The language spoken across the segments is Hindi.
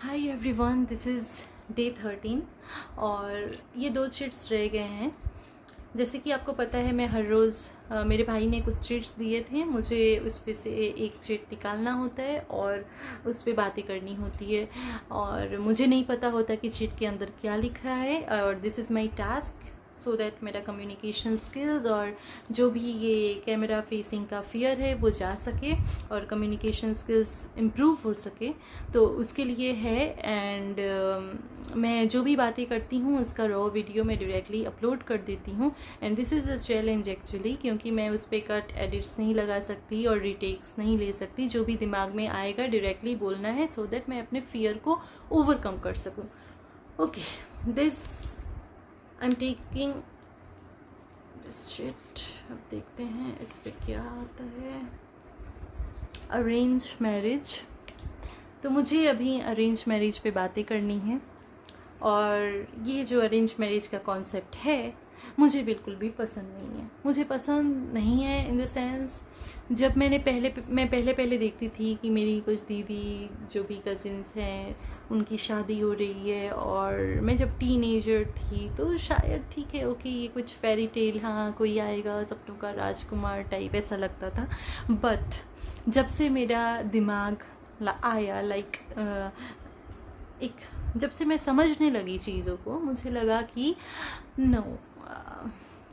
Hi everyone, this is day 13 और ये 2 चिट्स रह गए हैं। जैसे कि आपको पता है, मैं हर रोज़ मेरे भाई ने कुछ चिट्स दिए थे, मुझे उस पे से एक चिट निकालना होता है और उस पे बातें करनी होती है। और मुझे नहीं पता होता कि चिट के अंदर क्या लिखा है, और this is my task so that मेरा कम्युनिकेशन स्किल्स और जो भी ये कैमरा फेसिंग का फियर है वो जा सके और कम्युनिकेशन स्किल्स इम्प्रूव हो सके, तो उसके लिए है। एंड मैं जो भी बातें करती हूँ उसका रॉ वीडियो मैं डायरेक्टली अपलोड कर देती हूँ। And this is a challenge actually, क्योंकि मैं उस पर कट एडिट्स नहीं लगा सकती और रिटेक्स नहीं ले सकती। जो भी दिमाग में आएगा डायरेक्टली बोलना है सो दैट मैं अपने फियर को ओवरकम कर सकूँ। Okay, this I am taking shit. अब देखते हैं इस पे क्या आता है। Arrange marriage. तो मुझे अभी अरेंज मैरिज पे बातें करनी है, और ये जो अरेंज मैरिज का कॉन्सेप्ट है मुझे बिल्कुल भी पसंद नहीं है। मुझे पसंद नहीं है इन द सेंस, जब मैं पहले देखती थी कि मेरी कुछ दीदी जो भी कज़िन्स हैं उनकी शादी हो रही है, और मैं जब टीनेजर थी तो शायद ठीक है, ओके, ये कुछ फेरी टेल, हाँ कोई आएगा सपनों का राजकुमार टाइप ऐसा लगता था। बट जब से मेरा दिमाग आया एक जब से मैं समझने लगी चीज़ों को, मुझे लगा कि नो,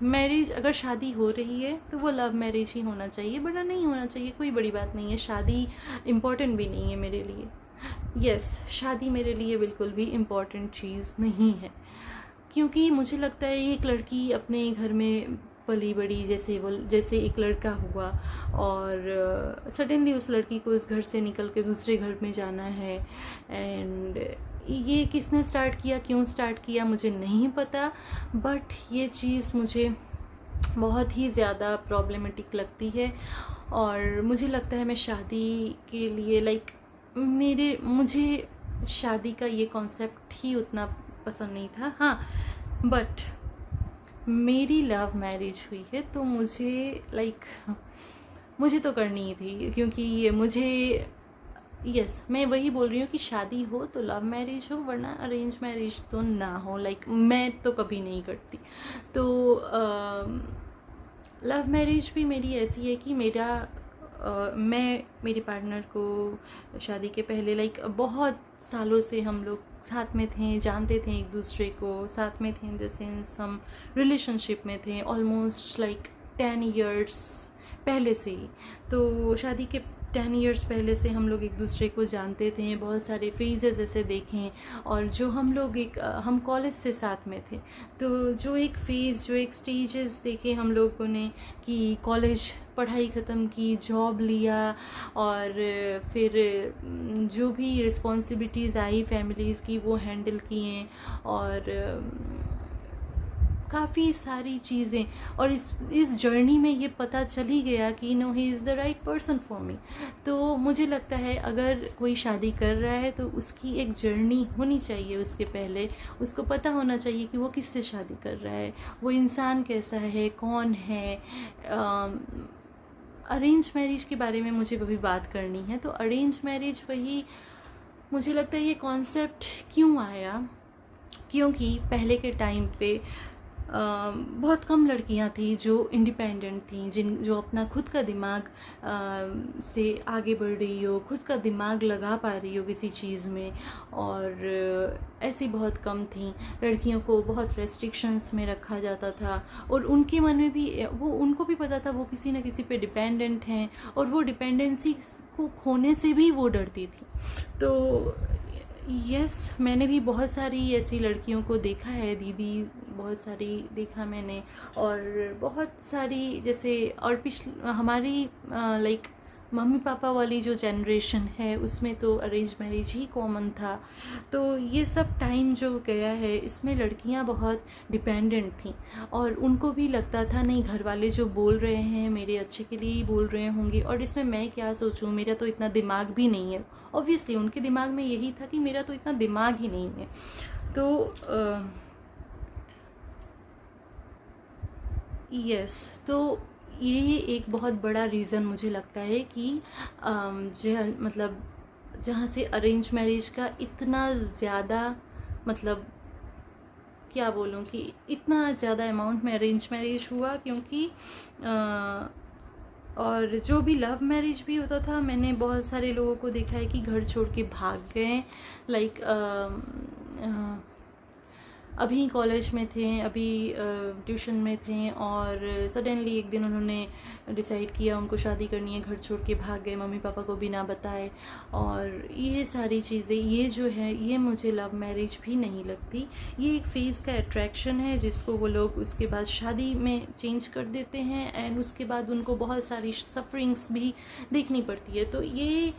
मैरिज अगर शादी हो रही है तो वो लव मैरिज ही होना चाहिए, बड़ा नहीं होना चाहिए। कोई बड़ी बात नहीं है, शादी इम्पॉर्टेंट भी नहीं है मेरे लिए। यस, शादी मेरे लिए बिल्कुल भी इम्पॉर्टेंट चीज़ नहीं है, क्योंकि मुझे लगता है एक लड़की अपने घर में पली बड़ी, जैसे एक लड़का हुआ और सडनली उस लड़की को इस घर से निकल के दूसरे घर में जाना है। एंड ये किसने स्टार्ट किया, क्यों स्टार्ट किया, मुझे नहीं पता, बट ये चीज़ मुझे बहुत ही ज़्यादा प्रॉब्लमेटिक लगती है। और मुझे लगता है मैं शादी के लिए मुझे शादी का ये कॉन्सेप्ट ही उतना पसंद नहीं था। हाँ, बट मेरी लव मैरिज हुई है तो मुझे तो करनी ही थी, क्योंकि ये मुझे, यस, मैं वही बोल रही हूँ कि शादी हो तो लव मैरिज हो, वरना अरेंज मैरिज तो ना हो। मैं तो कभी नहीं करती। तो लव मैरिज भी मेरी ऐसी है कि मैं मेरे पार्टनर को शादी के पहले बहुत सालों से हम लोग साथ में थे, जानते थे एक दूसरे को, साथ में थे इन द सेंस हम रिलेशनशिप में थे ऑलमोस्ट 10 ईयर्स पहले से ही। तो शादी के 10 ईयर्स पहले से हम लोग एक दूसरे को जानते थे, बहुत सारे फेजेस ऐसे देखें, और जो हम कॉलेज से साथ में थे, तो जो एक स्टेजेस देखे हम लोगों ने, कि कॉलेज पढ़ाई ख़त्म की, जॉब लिया, और फिर जो भी रिस्पॉन्सिबिलिटीज़ आई फैमिलीज़ की वो हैंडल किए, और काफ़ी सारी चीज़ें। और इस जर्नी में ये पता चल ही गया कि no, he is the right person for me. तो मुझे लगता है अगर कोई शादी कर रहा है तो उसकी एक जर्नी होनी चाहिए, उसके पहले उसको पता होना चाहिए कि वो किससे शादी कर रहा है, वो इंसान कैसा है, कौन है। अरेंज मैरिज के बारे में मुझे अभी बात करनी है। तो अरेंज मैरिज वही, मुझे लगता है ये कॉन्सेप्ट क्यों आया, क्योंकि पहले के टाइम पे बहुत कम लड़कियां थी जो इंडिपेंडेंट थी, जो अपना खुद का दिमाग से आगे बढ़ रही हो, खुद का दिमाग लगा पा रही हो किसी चीज़ में। और ऐसी बहुत कम थी लड़कियों को, बहुत रेस्ट्रिक्शंस में रखा जाता था, और उनके मन में भी उनको भी पता था वो किसी न किसी पे डिपेंडेंट हैं, और वो डिपेंडेंसी को खोने से भी वो डरती थी। तो यस, मैंने भी बहुत सारी ऐसी लड़कियों को देखा है, दीदी बहुत सारी देखा मैंने, और बहुत सारी जैसे, और हमारी मम्मी पापा वाली जो जनरेशन है उसमें तो अरेंज मैरिज ही कॉमन था। तो ये सब टाइम जो गया है इसमें लड़कियां बहुत डिपेंडेंट थीं, और उनको भी लगता था नहीं, घर वाले जो बोल रहे हैं मेरे अच्छे के लिए ही बोल रहे होंगे, और इसमें मैं क्या सोचूं, मेरा तो इतना दिमाग भी नहीं है। ऑब्वियसली उनके दिमाग में यही था कि मेरा तो इतना दिमाग ही नहीं है। तो यस, तो ये एक बहुत बड़ा रीज़न मुझे लगता है कि जो मतलब जहाँ से अरेंज मैरिज का इतना ज़्यादा, मतलब क्या बोलूँ कि इतना ज़्यादा अमाउंट में अरेंज मैरिज हुआ, क्योंकि और जो भी लव मैरिज भी होता था, मैंने बहुत सारे लोगों को देखा है कि घर छोड़ के भाग गए। लाइक अभी कॉलेज में थे, अभी ट्यूशन में थे, और सडनली एक दिन उन्होंने डिसाइड किया उनको शादी करनी है, घर छोड़ के भाग गए मम्मी पापा को बिना बताए। और ये सारी चीज़ें, ये जो है, ये मुझे लव मैरिज भी नहीं लगती। ये एक फेज़ का अट्रैक्शन है जिसको वो लोग उसके बाद शादी में चेंज कर देते हैं, एंड उसके बाद उनको बहुत सारी सफरिंग्स भी देखनी पड़ती है। तो ये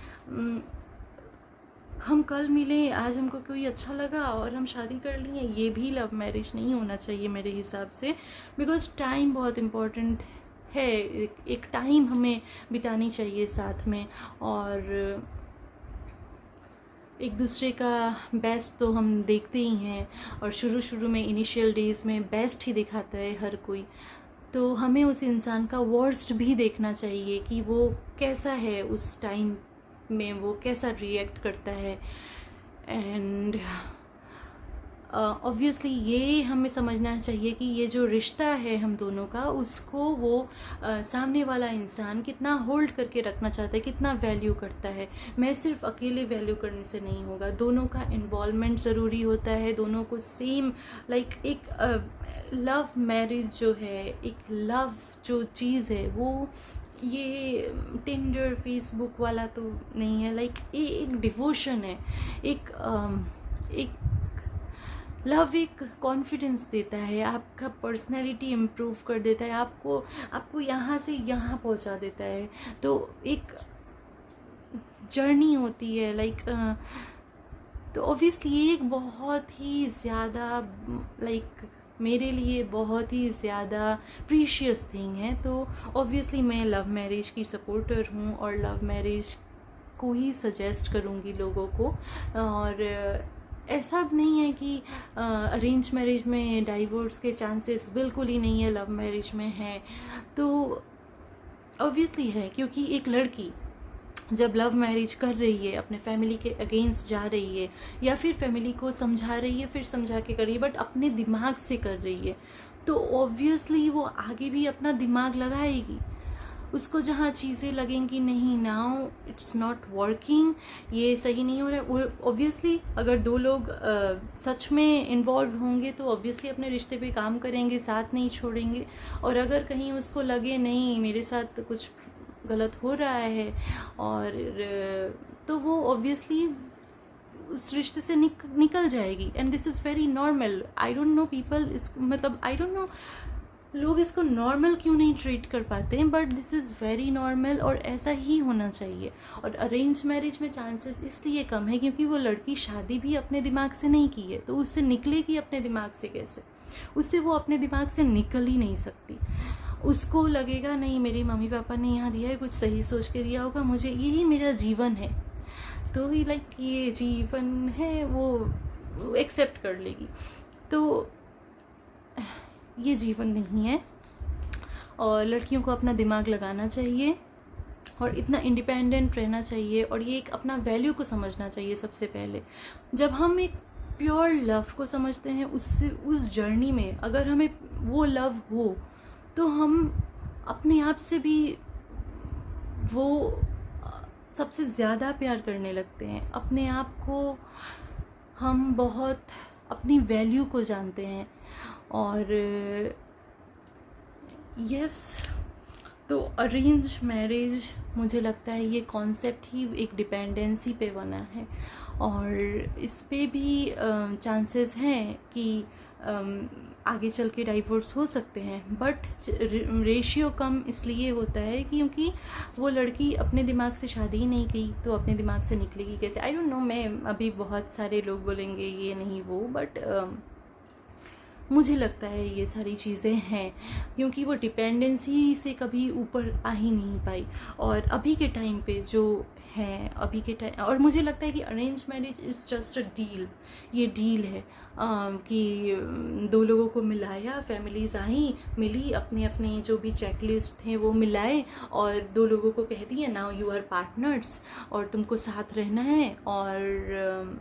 हम कल मिले, आज हमको कोई अच्छा लगा और हम शादी कर लिए, ये भी लव मैरिज नहीं होना चाहिए मेरे हिसाब से। बिकॉज़ टाइम बहुत इम्पोर्टेंट है, एक टाइम हमें बितानी चाहिए साथ में, और एक दूसरे का बेस्ट तो हम देखते ही हैं, और शुरू में इनिशियल डेज़ में बेस्ट ही दिखाता है हर कोई। तो हमें उस इंसान का वर्स्ट भी देखना चाहिए कि वो कैसा है उस टाइम में, वो कैसा रिएक्ट करता है। एंड ऑब्वियसली ये हमें समझना चाहिए कि ये जो रिश्ता है हम दोनों का, उसको वो सामने वाला इंसान कितना होल्ड करके रखना चाहता है, कितना वैल्यू करता है। मैं सिर्फ अकेले वैल्यू करने से नहीं होगा, दोनों का इन्वॉल्वमेंट ज़रूरी होता है, दोनों को सेम, लाइक एक लव मैरिज जो है, एक लव जो चीज़ है, वो ये टिंडर फेसबुक वाला तो नहीं है। लाइक ये एक डिवोशन है, एक लव एक कॉन्फिडेंस देता है, आपका पर्सनैलिटी इम्प्रूव कर देता है, आपको यहाँ से यहाँ पहुँचा देता है। तो एक जर्नी होती है, लाइक तो ऑब्वियसली ये एक बहुत ही ज़्यादा, लाइक मेरे लिए बहुत ही ज़्यादा प्रीशियस थिंग है। तो ऑब्वियसली मैं लव मैरिज की सपोर्टर हूँ, और लव मैरिज को ही सजेस्ट करूँगी लोगों को। और ऐसा नहीं है कि अरेंज मैरिज में डाइवोर्स के चांसेस बिल्कुल ही नहीं है, लव मैरिज में है। तो ऑब्वियसली है, क्योंकि एक लड़की जब लव मैरिज कर रही है, अपने फैमिली के अगेंस्ट जा रही है, या फिर फैमिली को समझा रही है, फिर समझा के कर रही है, बट अपने दिमाग से कर रही है, तो ऑब्वियसली वो आगे भी अपना दिमाग लगाएगी। उसको जहाँ चीज़ें लगेंगी नहीं, नाउ इट्स नॉट वर्किंग, ये सही नहीं हो रहा है, ऑब्वियसली अगर दो लोग सच में इन्वॉल्व होंगे तो ऑब्वियसली अपने रिश्ते पे काम करेंगे, साथ नहीं छोड़ेंगे। और अगर कहीं उसको लगे नहीं मेरे साथ कुछ गलत हो रहा है, और तो वो ऑब्वियसली उस रिश्ते से निकल जाएगी। And this is very normal. I don't know people इस, मतलब आई डोंट नो लोग इसको नॉर्मल क्यों नहीं ट्रीट कर पाते हैं, but this is very normal, और ऐसा ही होना चाहिए। और अरेंज मैरिज में चांसेस इसलिए कम है क्योंकि वो लड़की शादी भी अपने दिमाग से नहीं की है, तो उससे निकलेगी अपने दिमाग से कैसे? उससे वो अपने दिमाग से निकल ही नहीं सकती। उसको लगेगा नहीं, मेरे मम्मी पापा ने यहाँ दिया है, कुछ सही सोच के दिया होगा, मुझे यही मेरा जीवन है, तो ही लाइक ये जीवन है, वो एक्सेप्ट कर लेगी। तो ये जीवन नहीं है, और लड़कियों को अपना दिमाग लगाना चाहिए, और इतना इंडिपेंडेंट रहना चाहिए, और ये एक अपना वैल्यू को समझना चाहिए सबसे पहले। जब हम एक प्योर लव को समझते हैं, उससे उस जर्नी में अगर हमें वो लव हो, तो हम अपने आप से भी वो सबसे ज़्यादा प्यार करने लगते हैं। अपने आप को हम बहुत अपनी वैल्यू को जानते हैं। और यस, तो अरेंज मैरिज मुझे लगता है ये कॉन्सेप्ट ही एक डिपेंडेंसी पे बना है, और इस पे भी चांसेस हैं कि आगे चल के डाइवोर्स हो सकते हैं, बट रेशियो कम इसलिए होता है क्योंकि वो लड़की अपने दिमाग से शादी ही नहीं की, तो अपने दिमाग से निकलेगी कैसे? आई डोंट नो, मैं अभी बहुत सारे लोग बोलेंगे ये नहीं वो, बट मुझे लगता है ये सारी चीज़ें हैं, क्योंकि वो डिपेंडेंसी से कभी ऊपर आ ही नहीं पाई। और अभी के टाइम पे जो है, अभी के टाइम, और मुझे लगता है कि arrange marriage is just a deal. ये डील है कि दो लोगों को मिलाया, फैमिलीज़ आई, मिली, अपने अपने जो भी चेकलिस्ट थे वो मिलाए, और दो लोगों को कह दिया नाउ यू आर पार्टनर्स, और तुमको साथ रहना है। और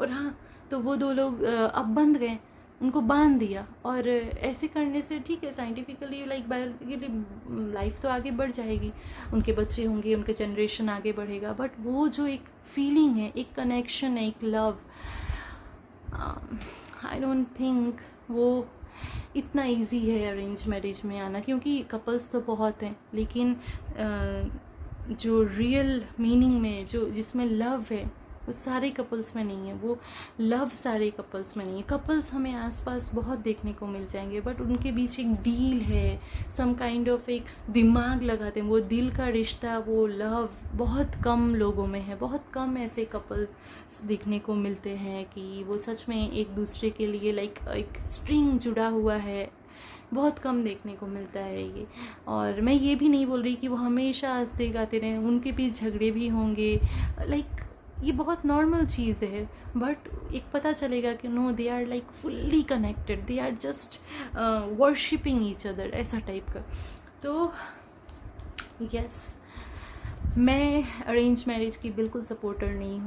हाँ, तो वो दो लोग अब बंध गए, उनको बांध दिया। और ऐसे करने से ठीक है, साइंटिफिकली लाइक बायोलॉजिकली लाइफ तो आगे बढ़ जाएगी, उनके बच्चे होंगे, उनके जनरेशन आगे बढ़ेगा, बट वो जो एक फीलिंग है, एक कनेक्शन है, एक लव, आई डोंट थिंक वो इतना इजी है अरेंज मैरिज में आना। क्योंकि कपल्स तो बहुत हैं, लेकिन जो रियल मीनिंग में, जो जिसमें लव है, वो सारे कपल्स में नहीं है। वो लव सारे कपल्स में नहीं है। कपल्स हमें आसपास बहुत देखने को मिल जाएंगे, बट उनके बीच एक डील है, सम काइंड ऑफ एक दिमाग लगाते हैं, वो दिल का रिश्ता, वो लव बहुत कम लोगों में है। बहुत कम ऐसे कपल्स देखने को मिलते हैं कि वो सच में एक दूसरे के लिए लाइक एक स्ट्रिंग जुड़ा हुआ है। बहुत कम देखने को मिलता है ये। और मैं ये भी नहीं बोल रही कि वो हमेशा हंसते गाते रहें, उनके बीच झगड़े भी होंगे, लाइक ये बहुत नॉर्मल चीज़ है। बट एक पता चलेगा कि no, they are like fully connected, they are just worshipping each other, ऐसा टाइप का। तो यस, मैं अरेंज मैरिज की बिल्कुल सपोर्टर नहीं हूँ।